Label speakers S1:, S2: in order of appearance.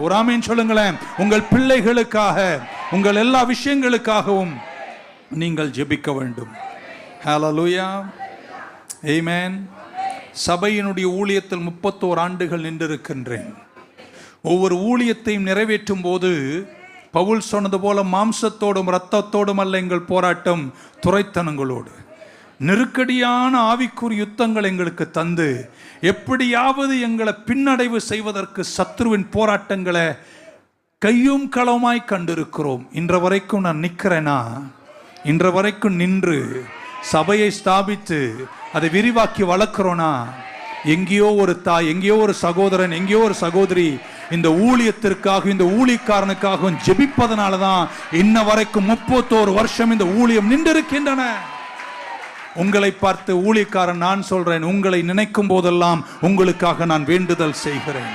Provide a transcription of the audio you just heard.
S1: ஒரு ஆமீன் சொல்லுங்களேன். உங்கள் பிள்ளைகளுக்காக, உங்கள் எல்லா விஷயங்களுக்காகவும் நீங்கள் ஜெபிக்க வேண்டும். ஹல்லேலூயா, ஆமென். சபையினுடைய ஊழியத்தில் 31 ஆண்டுகள் நின்றிருக்கின்றேன். ஒவ்வொரு ஊழியத்தையும் நிறைவேற்றும் போது பவுல் சொன்னது போல மாம்சத்தோடும் இரத்தத்தோடும் அல்ல எங்கள் போராட்டம், துரைத்தனங்களோடு. நெருக்கடியான ஆவிக்குரிய யுத்தங்கள் எங்களுக்கு தந்து எப்படியாவது எங்களை பின்னடைவு செய்வதற்கு சத்ருவின் போராட்டங்களை கையும் களவுமாய் கண்டிருக்கிறோம். இன்று வரைக்கும் நான் நிற்கிறேனா? இன்று வரைக்கும் நின்று சபையை ஸ்தாபித்து அதை விரிவாக்கி வளர்க்கிறோனா? எங்கேயோ ஒரு தாய், எங்கேயோ ஒரு சகோதரன், எங்கேயோ ஒரு சகோதரி இந்த ஊழியத்திற்காக, இந்த ஊழியக்காரனுக்காகவும் ஜெபிப்பதனால தான் இன்ன வரைக்கும் 31 வருஷம் இந்த ஊழியம் நின்றிருக்கின்றன. உங்களை பார்த்து ஊழியக்காரன் நான் சொல்றேன், உங்களை நினைக்கும் போதெல்லாம் உங்களுக்காக நான் வேண்டுதல் செய்கிறேன்.